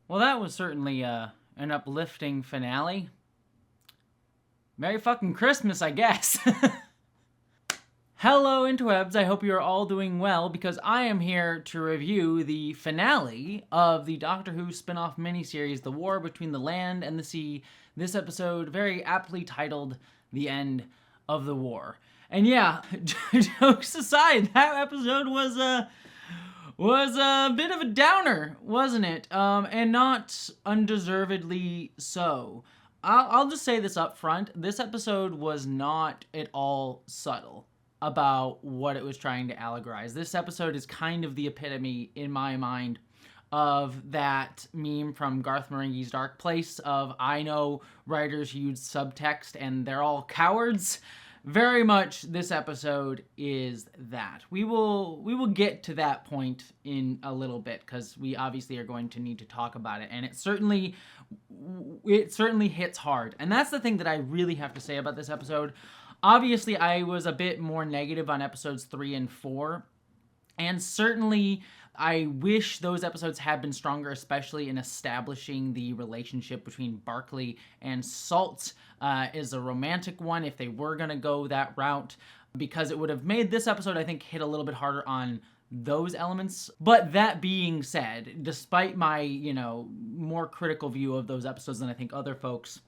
Well, that was certainly an uplifting finale. Merry fucking Christmas, I guess. Hello, interwebs. I hope you are all doing well because I am here to review the finale of the Doctor Who spin off miniseries, The War Between the Land and the Sea. This episode, very aptly titled The End of the War. And yeah, jokes aside, that episode was a bit of a downer, wasn't it? And not undeservedly so. I'll just say this up front. This episode was not at all subtle about what it was trying to allegorize. This episode is kind of the epitome, in my mind, of that meme from Garth Marenghi's Dark Place of I know writers use subtext and they're all cowards. Very much this episode is that. We will get to that point in a little bit because we obviously are going to need to talk about it, and it certainly hits hard. And that's the thing that I really have to say about this episode. Obviously, I was a bit more negative on episodes 3 and 4, and certainly I wish those episodes had been stronger, especially in establishing the relationship between Barclay and Salt as a romantic one, if they were going to go that route, because it would have made this episode, I think, hit a little bit harder on those elements. But that being said, despite my, more critical view of those episodes than I think other folks,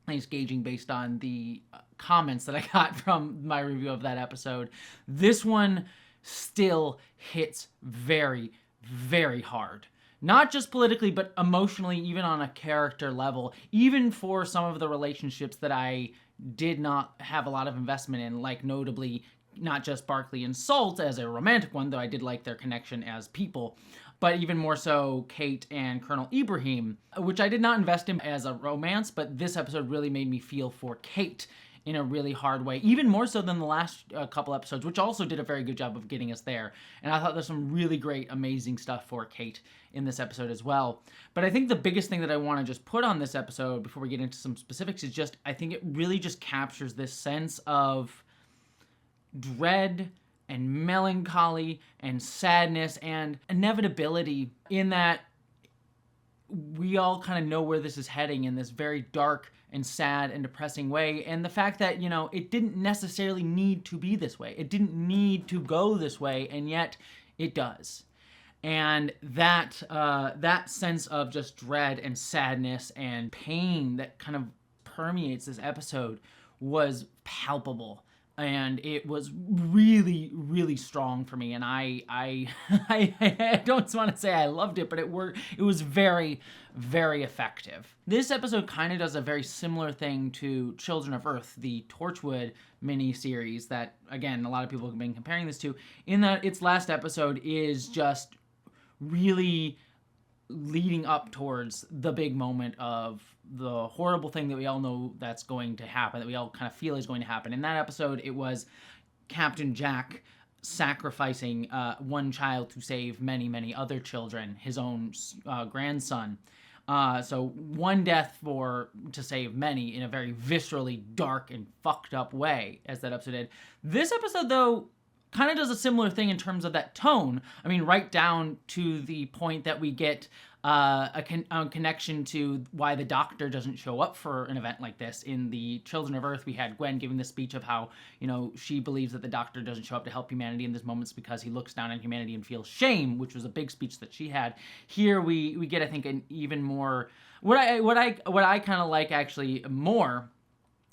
at least gauging based on the comments that I got from my review of that episode, this one still hits very, very hard. Not just politically, but emotionally, even on a character level, even for some of the relationships that I did not have a lot of investment in, like notably not just Barclay and Salt as a romantic one, though I did like their connection as people, but even more so Kate and Colonel Ibrahim, which I did not invest in as a romance, but this episode really made me feel for Kate in a really hard way, even more so than the last couple episodes, which also did a very good job of getting us there. And I thought there's some really great, amazing stuff for Kate in this episode as well. But I think the biggest thing that I want to just put on this episode before we get into some specifics is just, I think it really just captures this sense of dread and melancholy and sadness and inevitability, in that we all kind of know where this is heading in this very dark and sad and depressing way. And the fact that, it didn't necessarily need to be this way. It didn't need to go this way, and yet it does. And that sense of just dread and sadness and pain that kind of permeates this episode was palpable. And it was really, really strong for me. And I don't want to say I loved it, but it was very, very effective. This episode kind of does a very similar thing to Children of Earth, the Torchwood miniseries that, again, a lot of people have been comparing this to, in that its last episode is just really leading up towards the big moment of the horrible thing that we all know that's going to happen, that we all kind of feel is going to happen. In that episode, it was Captain Jack sacrificing one child to save many, many other children, his own grandson. So one death to save many in a very viscerally dark and fucked up way, as that episode did. This episode, though, kind of does a similar thing in terms of that tone. I mean, right down to the point that we get a connection to why the Doctor doesn't show up for an event like this. In the Children of Earth, we had Gwen giving the speech of how, she believes that the Doctor doesn't show up to help humanity in these moments because he looks down on humanity and feels shame, which was a big speech that she had. Here we get, I think, an even more, what I kind of like actually more,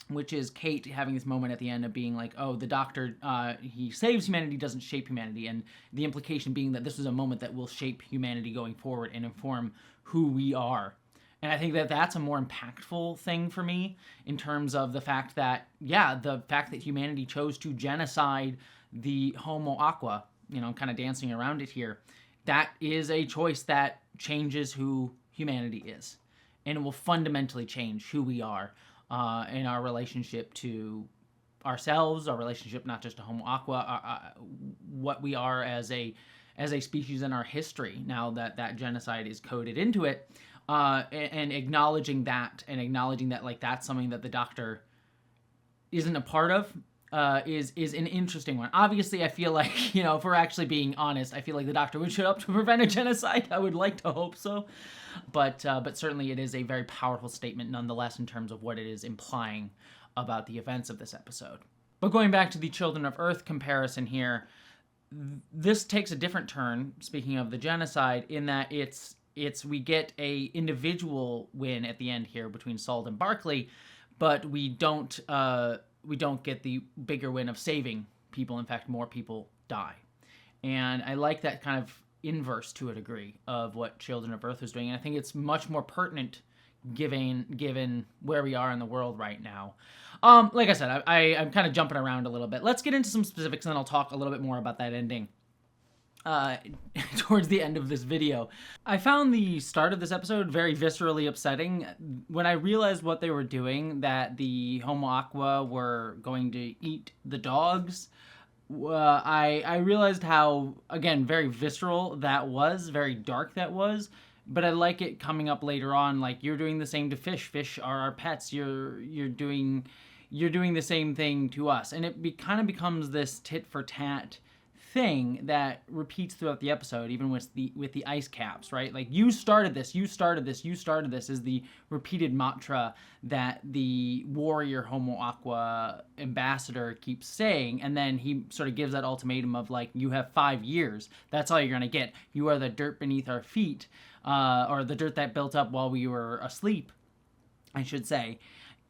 which is Kate having this moment at the end of being like, oh, the Doctor, he saves humanity, doesn't shape humanity. And the implication being that this was a moment that will shape humanity going forward and inform who we are. And I think that that's a more impactful thing for me in terms of the fact that, the fact that humanity chose to genocide the Homo Aqua, kind of dancing around it here, that is a choice that changes who humanity is. And it will fundamentally change who we are. In our relationship to ourselves, our relationship not just to Homo Aqua, what we are as a species in our history, now that genocide is coded into it, and acknowledging that, like, that's something that the Doctor isn't a part of, is an interesting one. Obviously, I feel like, if we're actually being honest, I feel like the Doctor would show up to prevent a genocide. I would like to hope so, but certainly it is a very powerful statement nonetheless in terms of what it is implying about the events of this episode. But going back to the Children of Earth comparison here, this takes a different turn, speaking of the genocide, in that we get a individual win at the end here between Salt and Barclay, but we don't get the bigger win of saving people. In fact, more people die. And I like that kind of inverse to a degree of what Children of Earth was doing. And I think it's much more pertinent given where we are in the world right now. Like I said, I'm kind of jumping around a little bit. Let's get into some specifics, and then I'll talk a little bit more about that ending towards the end of this video. I found the start of this episode very viscerally upsetting. When I realized what they were doing, that the Homo Aqua were going to eat the dogs, I realized how, again, very visceral that was, very dark that was. But I like it coming up later on, like, you're doing the same to fish. Fish are our pets. You're doing the same thing to us. And it kind of becomes this tit for tat thing that repeats throughout the episode, even with the ice caps, right? Like, you started this is the repeated mantra that the warrior Homo Aqua ambassador keeps saying, and then he sort of gives that ultimatum of, like, you have 5 years. That's all you're gonna get. You are the dirt beneath our feet, or the dirt that built up while we were asleep, I should say.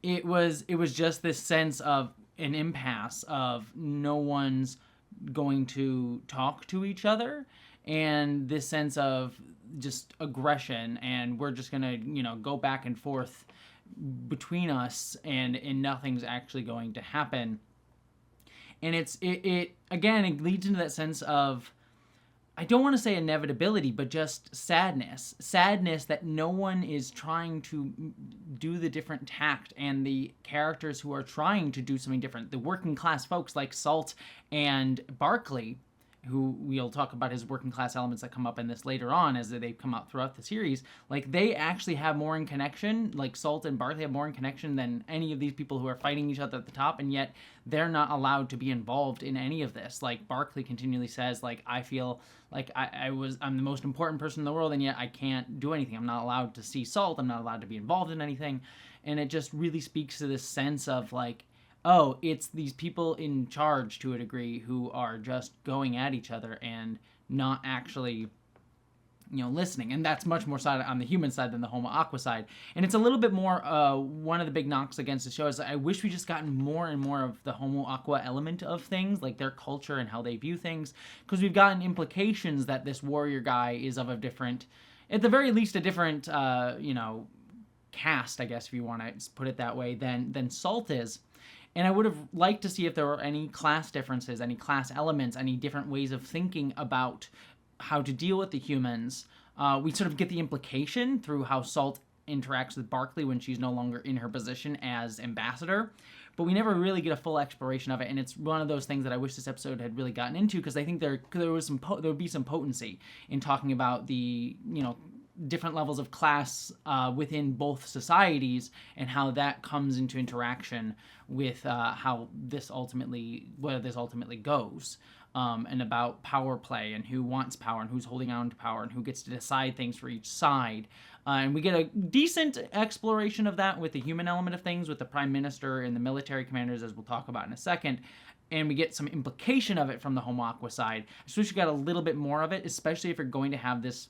It was just this sense of an impasse of no one's going to talk to each other, and this sense of just aggression, and we're just gonna go back and forth between us, and nothing's actually going to happen. And it again, it leads into that sense of, I don't want to say inevitability, but just sadness that no one is trying to do the different tact, and the characters who are trying to do something different, the working class folks like Salt and Barclay, who we'll talk about his working class elements that come up in this later on as they come out throughout the series, like, they actually have more in connection, like Salt and Barclay have more in connection than any of these people who are fighting each other at the top, and yet they're not allowed to be involved in any of this. Like, Barclay continually says, like, I feel like I'm the most important person in the world, and yet I can't do anything. I'm not allowed to see Salt. I'm not allowed to be involved in anything. And it just really speaks to this sense of, like, oh, it's these people in charge to a degree who are just going at each other and not actually, listening. And that's much more side on the human side than the Homo Aqua side. And it's a little bit more, one of the big knocks against the show is I wish we just gotten more and more of the Homo Aqua element of things, like their culture and how they view things, because we've gotten implications that this warrior guy is of a different, at the very least, a different, caste, I guess, if you want to put it that way, than Salt is. And I would have liked to see if there were any class differences, any class elements, any different ways of thinking about how to deal with the humans. We sort of get the implication through how Salt interacts with Barclay when she's no longer in her position as ambassador, but we never really get a full exploration of it. And it's one of those things that I wish this episode had really gotten into, because I think there would be some potency in talking about the different levels of class within both societies, and how that comes into interaction with where this ultimately goes, and about power play, and who wants power, and who's holding on to power, and who gets to decide things for each side. And we get a decent exploration of that with the human element of things, with the Prime Minister and the military commanders, as we'll talk about in a second. And we get some implication of it from the Homo Aqua side. I just wish we got a little bit more of it, especially if you're going to have this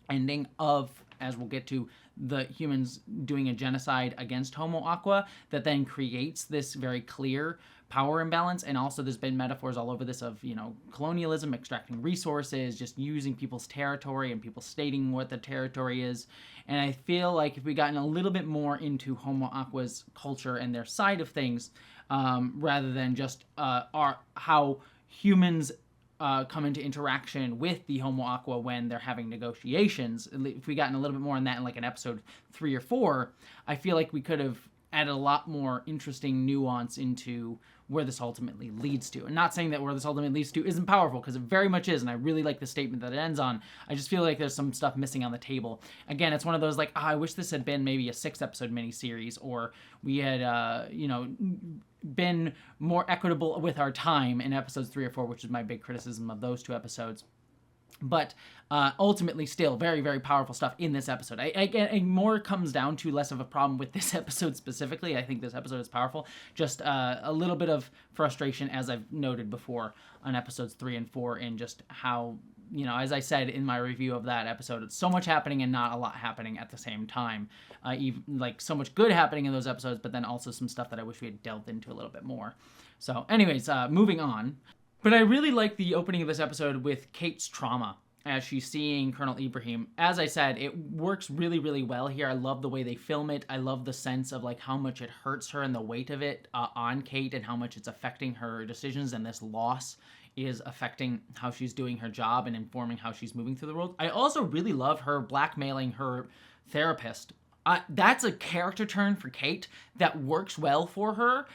ending of, as we'll get to, the humans doing a genocide against Homo Aqua that then creates this very clear power imbalance. And also there's been metaphors all over this of, colonialism, extracting resources, just using people's territory and people stating what the territory is. And I feel like if we gotten a little bit more into Homo Aqua's culture and their side of things, rather than just how humans come into interaction with the Homo Aqua when they're having negotiations. If we gotten a little bit more on that in like an episode 3 or 4, I feel like we could have add a lot more interesting nuance into where this ultimately leads to. And not saying that where this ultimately leads to isn't powerful, because it very much is, and I really like the statement that it ends on. I just feel like there's some stuff missing on the table. Again, it's one of those like, I wish this had been maybe a 6-episode miniseries, or we had, been more equitable with our time in episodes 3 or 4, which is my big criticism of those 2 episodes. But ultimately, still very, very powerful stuff in this episode. I more comes down to less of a problem with this episode specifically. I think this episode is powerful. Just a little bit of frustration, as I've noted before, on episodes 3 and 4, and just how, as I said in my review of that episode, it's so much happening and not a lot happening at the same time. Even like so much good happening in those episodes, but then also some stuff that I wish we had delved into a little bit more. So, anyways, moving on. But I really like the opening of this episode with Kate's trauma as she's seeing Colonel Ibrahim. As I said, it works really, really well here. I love the way they film it. I love the sense of like how much it hurts her and the weight of it on Kate, and how much it's affecting her decisions, and this loss is affecting how she's doing her job and informing how she's moving through the world. I also really love her blackmailing her therapist. That's a character turn for Kate that works well for her.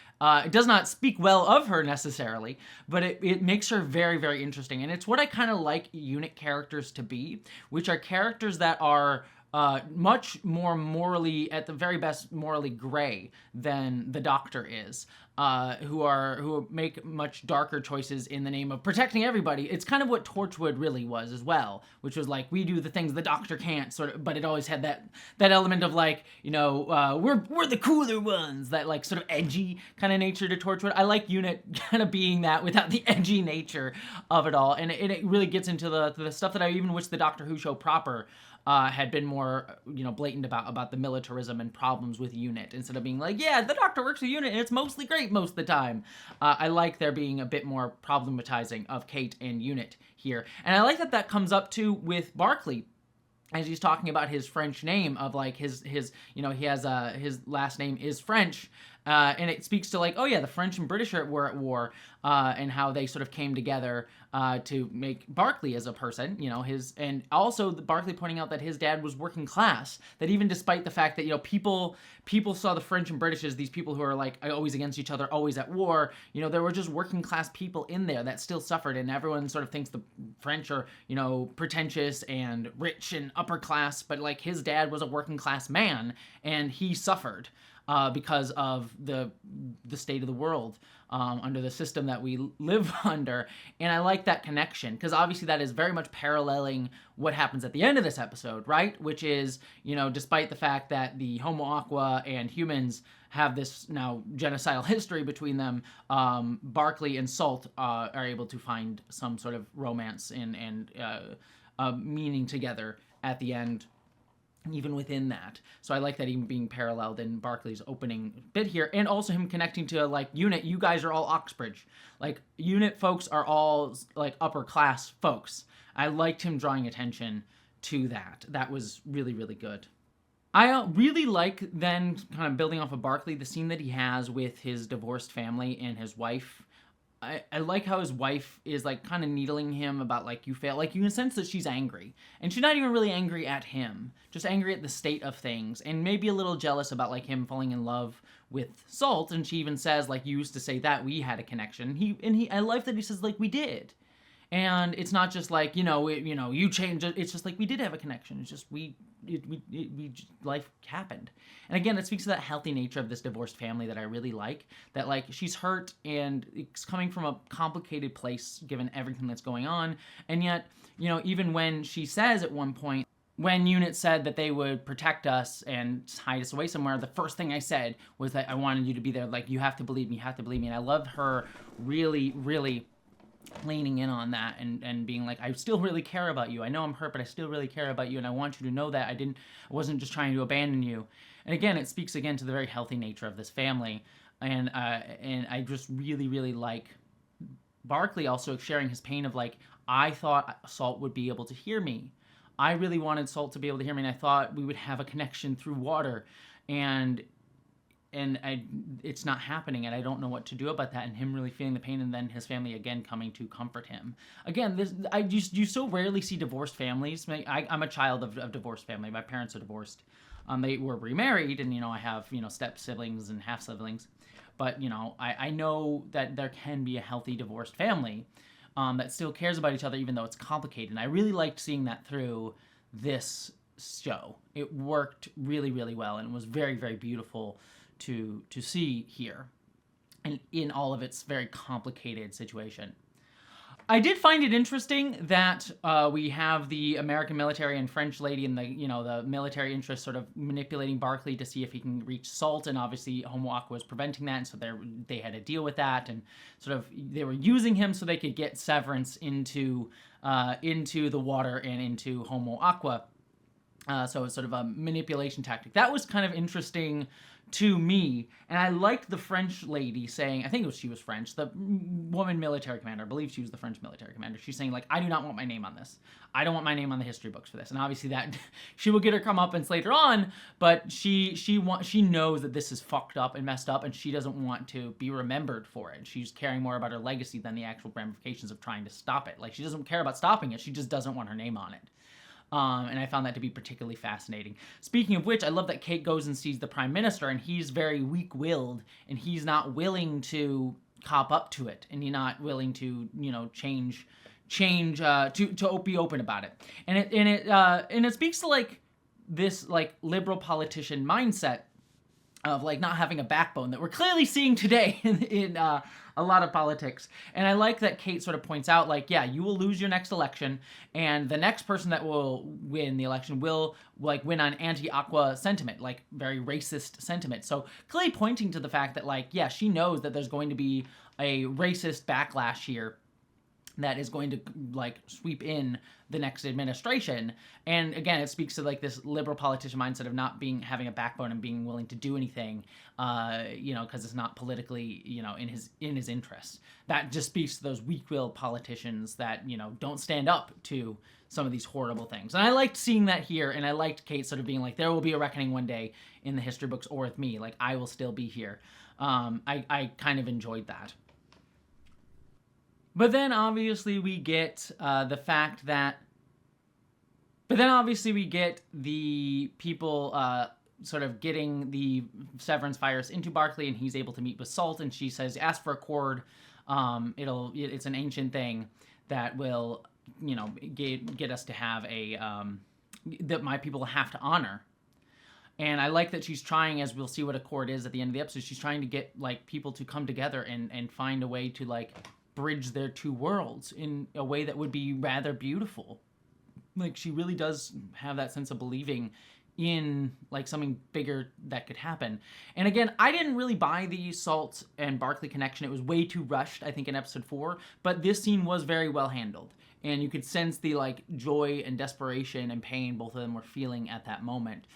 It does not speak well of her necessarily, but it makes her very, very interesting. And it's what I kind of like unit characters to be, which are characters that are much more morally, at the very best, morally gray than the Doctor is. Who make much darker choices in the name of protecting everybody. It's kind of what Torchwood really was as well, which was like, we do the things the Doctor can't, sort of, but it always had that element of like, we're the cooler ones, that like sort of edgy kind of nature to Torchwood. I like Unit kind of being that without the edgy nature of it all, and it really gets into the stuff that I even wish the Doctor Who show proper had been more, blatant about the militarism and problems with Unit, instead of being like, yeah, the Doctor works with Unit and it's mostly great most of the time. I like there being a bit more problematizing of Kate and Unit here. And I like that comes up too with Barclay, as he's talking about his French name, of like his he has his last name is French. And it speaks to like, oh yeah, the French and British were at war, and how they sort of came together to make Barclay as a person, and also Barclay pointing out that his dad was working class, that even despite the fact that, people saw the French and British as these people who are like always against each other, always at war, there were just working class people in there that still suffered, and everyone sort of thinks the French are, pretentious and rich and upper class, but like his dad was a working class man, and he suffered. Because of the state of the world under the system that we live under. And I like that connection, because obviously that is very much paralleling what happens at the end of this episode, right? Which is, despite the fact that the Homo Aqua and humans have this now genocidal history between them, Barclay and Salt are able to find some sort of romance and meaning together at the end, even within that. So I like that even being paralleled in Barclay's opening bit here, and also him connecting to like Unit. You guys are all Oxbridge. Like Unit folks are all like upper class folks. I liked him drawing attention to that. That was really, really good. I really like then, kind of building off of Barclay, the scene that he has with his divorced family and his wife. I like how his wife is like kind of needling him about like, you fail. Like you can sense that she's angry, and she's not even really angry at him, just angry at the state of things, and maybe a little jealous about like him falling in love with Salt. And she even says like, you used to say that we had a connection. I like that he says like, we did. And it's not just like, you changed it. It's just like, we did have a connection. It's just, life happened. And again, it speaks to that healthy nature of this divorced family that I really like, that like, she's hurt and it's coming from a complicated place given everything that's going on. And yet, even when she says at one point, when Unit said that they would protect us and hide us away somewhere, the first thing I said was that I wanted you to be there. Like, you have to believe me, you have to believe me. And I love her really, really leaning in on that and being like, I still really care about you. I know I'm hurt, but I still really care about you, and I want you to know that I wasn't just trying to abandon you. And again, it speaks again to the very healthy nature of this family. And I just really, really like Barclay also sharing his pain of like, I thought Salt would be able to hear me. I really wanted Salt to be able to hear me, and I thought we would have a connection through water. And it's not happening, and I don't know what to do about that, and him really feeling the pain, and then his family again coming to comfort him. Again, you so rarely see divorced families. I'm a child of a divorced family. My parents are divorced. They were remarried, and I have step siblings and half siblings, but I know that there can be a healthy divorced family that still cares about each other, even though it's complicated. And I really liked seeing that through this show. It worked really, really well, and it was very, very beautiful to see here, and in all of its very complicated situation. I did find it interesting that we have the American military and French lady and the military interest sort of manipulating Barclay to see if he can reach Salt, and obviously Homo Aqua was preventing that, and so they had to deal with that, and sort of they were using him so they could get Severance into the water and into Homo Aqua. So it's sort of a manipulation tactic. That was kind of interesting to me, and I liked the French lady saying, I think she was French, the woman military commander, I believe she was the French military commander, she's saying, like, I do not want my name on this. I don't want my name on the history books for this. And obviously that, she will get her comeuppance later on, but she knows that this is fucked up and messed up, and she doesn't want to be remembered for it. She's caring more about her legacy than the actual ramifications of trying to stop it. Like, she doesn't care about stopping it, she just doesn't want her name on it. And I found that to be particularly fascinating. Speaking of which, I love that Kate goes and sees the Prime Minister, and he's very weak-willed, and he's not willing to cop up to it, and he's not willing to, change to be open about it. And it speaks to like this like liberal politician mindset of like not having a backbone that we're clearly seeing today in a lot of politics. And I like that Kate sort of points out, like, yeah, you will lose your next election, and the next person that will win the election will like win on anti-Aqua sentiment, like very racist sentiment. So clearly pointing to the fact that, like, yeah, she knows that there's going to be a racist backlash here that is going to like sweep in the next administration. And again, it speaks to like this liberal politician mindset of not having a backbone and being willing to do anything, because it's not politically, in his interests. That just speaks to those weak-willed politicians that, don't stand up to some of these horrible things. And I liked seeing that here, and I liked Kate sort of being like, there will be a reckoning one day in the history books or with me. Like, I will still be here. I kind of enjoyed that. But then obviously we get the fact that... But then obviously we get the people sort of getting the Severance virus into Barclay, and he's able to meet with Salt, and she says, ask for a cord. It's an ancient thing that will, get us to have that my people have to honor. And I like that she's trying, as we'll see what a cord is at the end of the episode, she's trying to get like people to come together and find a way to like bridge their two worlds in a way that would be rather beautiful. Like, she really does have that sense of believing in like something bigger that could happen. And again, I didn't really buy the Salt and Barclay connection. It was way too rushed, I think, in episode 4, but this scene was very well handled, and you could sense the like joy and desperation and pain both of them were feeling at that moment.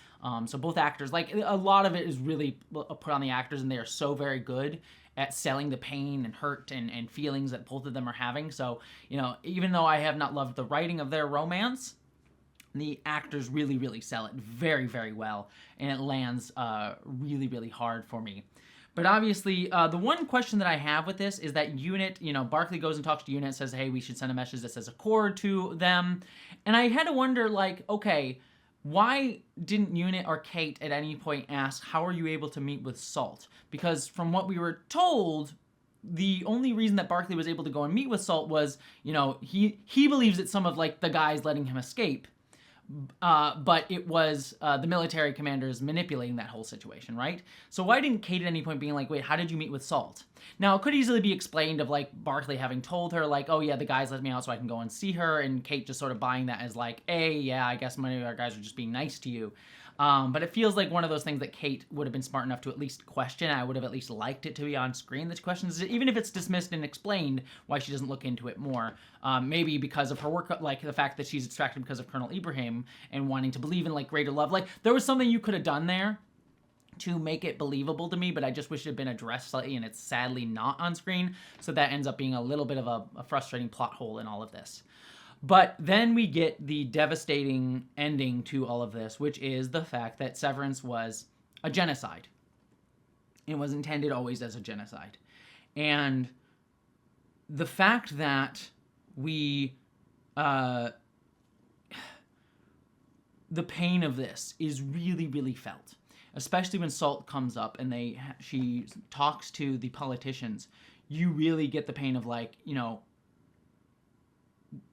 So both actors, like, a lot of it is really put on the actors, and they are so very good at selling the pain and hurt and feelings that both of them are having. So, even though I have not loved the writing of their romance, the actors really, really sell it very, very well, and it lands really, really hard for me. But obviously, the one question that I have with this is that Unit, Barclay goes and talks to Unit, says, hey, we should send a message that says Accord to them. And I had to wonder, like, okay, why didn't Unit or Kate at any point ask, how are you able to meet with Salt? Because from what we were told, the only reason that Barclay was able to go and meet with Salt was, he believes it's some of like the guys letting him escape. But it was the military commanders manipulating that whole situation, right? So why didn't Kate at any point being like, wait, how did you meet with Salt? Now, it could easily be explained of, like, Barclay having told her, like, oh, yeah, the guys let me out so I can go and see her, and Kate just sort of buying that as, like, hey, yeah, I guess many of our guys are just being nice to you. But it feels like one of those things that Kate would have been smart enough to at least question. I would have at least liked it to be on screen that she questions it, even if it's dismissed and explained why she doesn't look into it more. Maybe because of her work, like the fact that she's distracted because of Colonel Ibrahim and wanting to believe in like greater love. Like, there was something you could have done there to make it believable to me, but I just wish it had been addressed slightly, and it's sadly not on screen. So that ends up being a little bit of a frustrating plot hole in all of this. But then we get the devastating ending to all of this, which is the fact that Severance was a genocide. It was intended always as a genocide. And the fact that the pain of this is really, really felt, especially when Salt comes up and she talks to the politicians. You really get the pain of like, you know,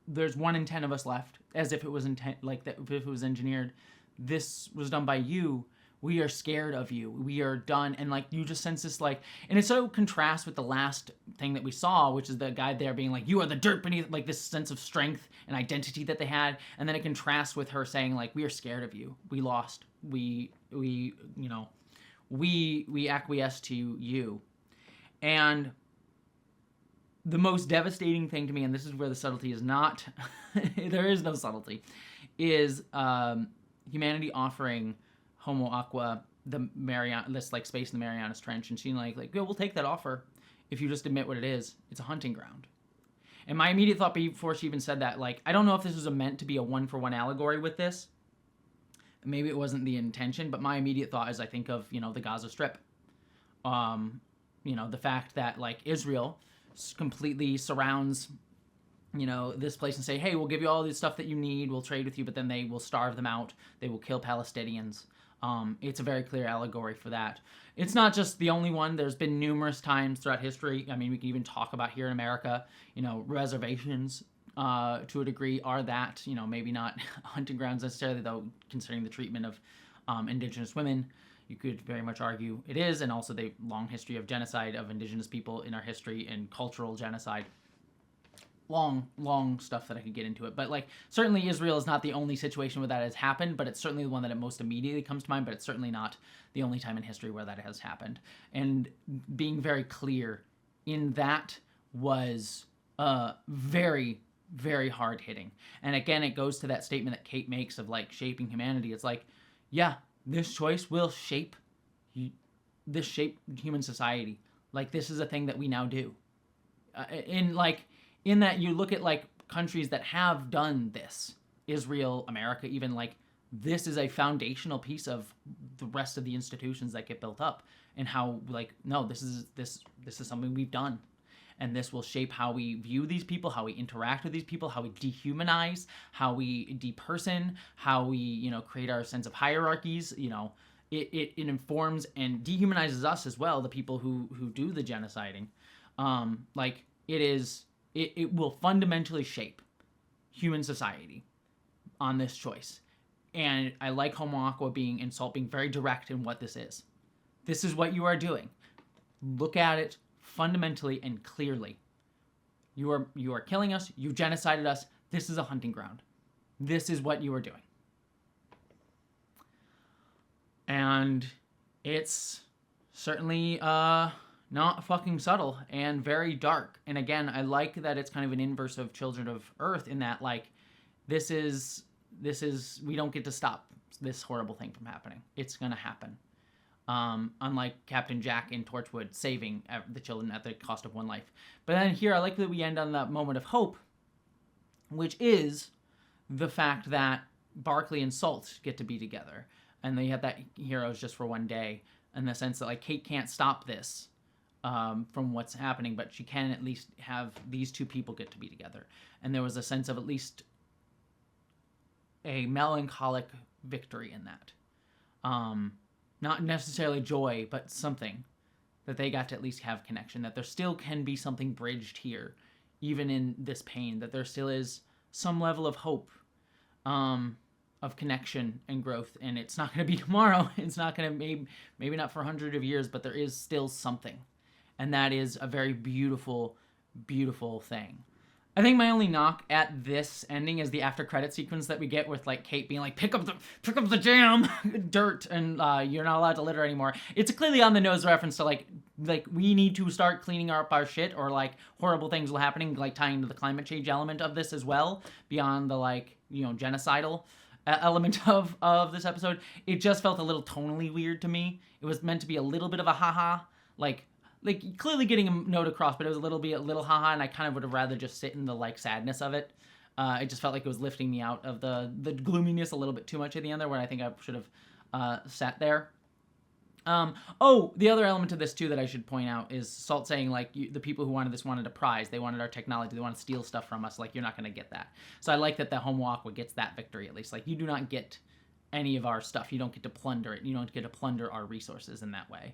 there's 1 in 10 of us left, as if it was if it was engineered. This was done by you. We are scared of you. We are done. And like, you just sense this like, and it so contrasts with the last thing that we saw, which is the guy there being like, you are the dirt beneath, like this sense of strength and identity that they had. And then it contrasts with her saying like, we are scared of you. We lost. We acquiesce to you. And the most devastating thing to me, and this is where the subtlety is not, there is no subtlety, is humanity offering Homo Aqua this like space in the Marianas Trench, and she's like, yeah, we'll take that offer if you just admit what it is. It's a hunting ground. And my immediate thought before she even said that, like, I don't know if this was meant to be a 1-for-1 allegory with this. Maybe it wasn't the intention, but my immediate thought is I think of, you know, the Gaza Strip. You know, the fact that like Israel completely surrounds, you know, this place and say, hey, we'll give you all this stuff that you need, we'll trade with you, but then they will starve them out, they will kill Palestinians. It's a very clear allegory for that. It's not just the only one. There's been numerous times throughout history. I mean, we can even talk about here in America, you know, reservations to a degree are that, you know, maybe not hunting grounds necessarily, though, considering the treatment of indigenous women. You could very much argue it is, and also the long history of genocide of indigenous people in our history and cultural genocide. Long stuff that I could get into it. But, like, certainly Israel is not the only situation where that has happened, but it's certainly the one that it most immediately comes to mind, but it's certainly not the only time in history where that has happened. And being very clear in that was very, very hard-hitting. And again, it goes to that statement that Kate makes of, like, shaping humanity. It's like, yeah, this choice will shape human society. Like, this is a thing that we now do. In that you look at like countries that have done this, Israel, America, even, like, this is a foundational piece of the rest of the institutions that get built up, and how, like, no, this is something we've done, and this will shape how we view these people, how we interact with these people, how we dehumanize, how we deperson, how we, you know, create our sense of hierarchies. You know, it informs and dehumanizes us as well, the people who do the genociding. Like, it will fundamentally shape human society on this choice. And I like Homo Aqua and Salt being very direct in what this is. This is what you are doing. Look at it fundamentally and clearly. You are killing us. You genocided us. This is a hunting ground. This is what you are doing. And it's certainly not fucking subtle and very dark. And again, I like that it's kind of an inverse of Children of Earth, in that, like, this is we don't get to stop this horrible thing from happening. It's gonna happen. Unlike Captain Jack in Torchwood saving the children at the cost of 1 life. But then here, I like that we end on that moment of hope, which is the fact that Barclay and Salt get to be together. And they have that heroes just for 1 day, in the sense that, like, Kate can't stop this from what's happening, but she can at least have these 2 people get to be together. And there was a sense of at least a melancholic victory in that. Not necessarily joy, but something, that they got to at least have connection, that there still can be something bridged here, even in this pain, that there still is some level of hope, of connection and growth. And it's not going to be tomorrow. It's not going to, maybe not for hundreds of years, but there is still something. And that is a very beautiful, beautiful thing. I think my only knock at this ending is the after credit sequence that we get with, like, Kate being like, pick up the jam, dirt, and you're not allowed to litter anymore. It's a clearly on the nose reference to like we need to start cleaning up our shit, or like horrible things will happening, like tying to the climate change element of this as well, beyond the, like, you know, genocidal element of this episode. It just felt a little tonally weird to me. It was meant to be a little bit of a haha, like clearly getting a note across, but it was a little haha, and I kind of would have rather just sit in the, like, sadness of it. It just felt like it was lifting me out of the gloominess a little bit too much at the end there, where I think I should have sat there. The other element to this too that I should point out is Salt saying like the people who wanted this wanted a prize. They wanted our technology. They wanted to steal stuff from us. Like, you're not going to get that. So I like that the Homo Aqua gets that victory at least. Like, you do not get any of our stuff. You don't get to plunder it. You don't get to plunder our resources in that way.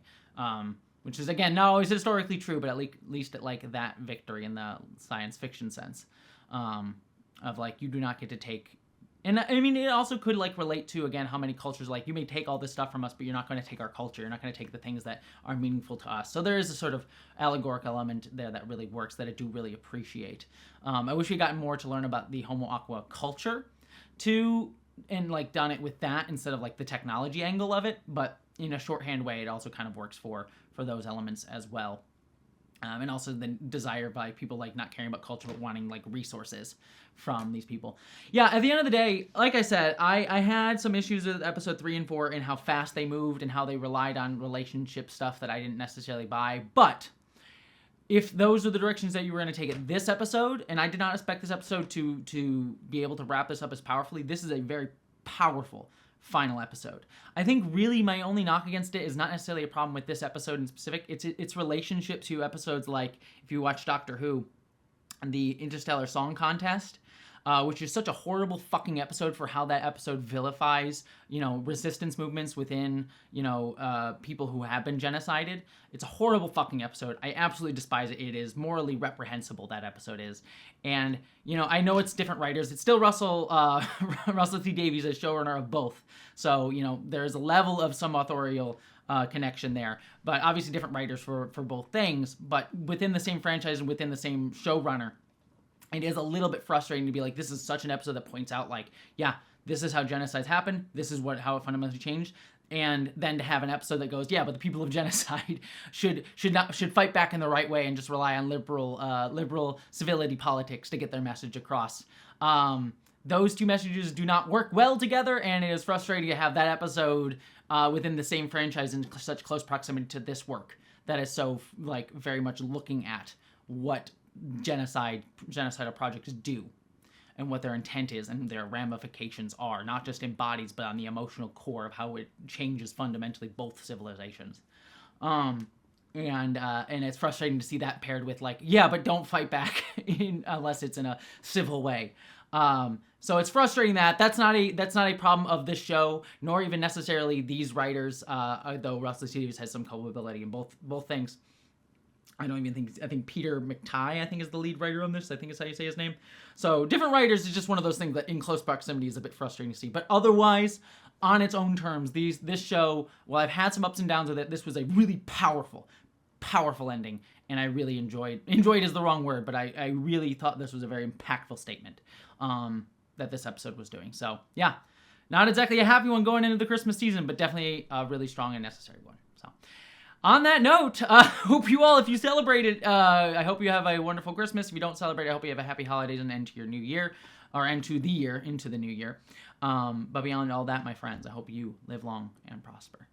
Which is, again, not always historically true, but at least at like that victory in the science fiction sense of like, you do not get to take. And I mean, it also could like relate to, again, how many cultures, like, you may take all this stuff from us, but you're not going to take our culture. You're not going to take the things that are meaningful to us. So there is a sort of allegorical element there that really works, that I do really appreciate. I wish we gotten more to learn about the Homo Aqua culture and like done it with that instead of like the technology angle of it. But in a shorthand way, it also kind of works for those elements as well. And also the desire by people like not caring about culture but wanting like resources from these people. Yeah, at the end of the day, like I said, I had some issues with episode 3 and 4 and how fast they moved and how they relied on relationship stuff that I didn't necessarily buy. But if those are the directions that you were going to take it this episode, and I did not expect this episode to be able to wrap this up as powerfully, this is a very powerful final episode. I think really my only knock against it is not necessarily a problem with this episode in specific. It's its relationship to episodes like, if you watch Doctor Who, the Interstellar Song Contest, which is such a horrible fucking episode for how that episode vilifies, resistance movements within, people who have been genocided. It's a horrible fucking episode. I absolutely despise it. It is morally reprehensible, that episode is. And, I know it's different writers. It's still Russell T Davies as showrunner of both. So, there's a level of some authorial connection there. But obviously different writers for both things. But within the same franchise and within the same showrunner, it is a little bit frustrating to be like, this is such an episode that points out like, yeah, this is how genocides happen. This is how it fundamentally changed. And then to have an episode that goes, yeah, but the people of genocide should fight back in the right way and just rely on liberal civility politics to get their message across. Those two messages do not work well together, and it is frustrating to have that episode within the same franchise in such close proximity to this work that is so like very much looking at what genocidal projects do and what their intent is and their ramifications are, not just in bodies but on the emotional core of how it changes fundamentally both civilizations. And it's frustrating to see that paired with like, yeah, but don't fight back unless it's in a civil way. So it's frustrating that that's not a problem of this show, nor even necessarily these writers, though Russell T Davies has some culpability in both things. I think Peter McTighe, I think, is the lead writer on this. I think is how you say his name. So different writers is just one of those things that in close proximity is a bit frustrating to see. But otherwise, on its own terms, this show, while I've had some ups and downs with it, this was a really powerful ending. And I really enjoyed is the wrong word, but I really thought this was a very impactful statement that this episode was doing. So yeah, not exactly a happy one going into the Christmas season, but definitely a really strong and necessary one. So on that note, hope you all, if you celebrate it, I hope you have a wonderful Christmas. If you don't celebrate, I hope you have a happy holidays and end to your new year, or into the new year. But beyond all that, my friends, I hope you live long and prosper.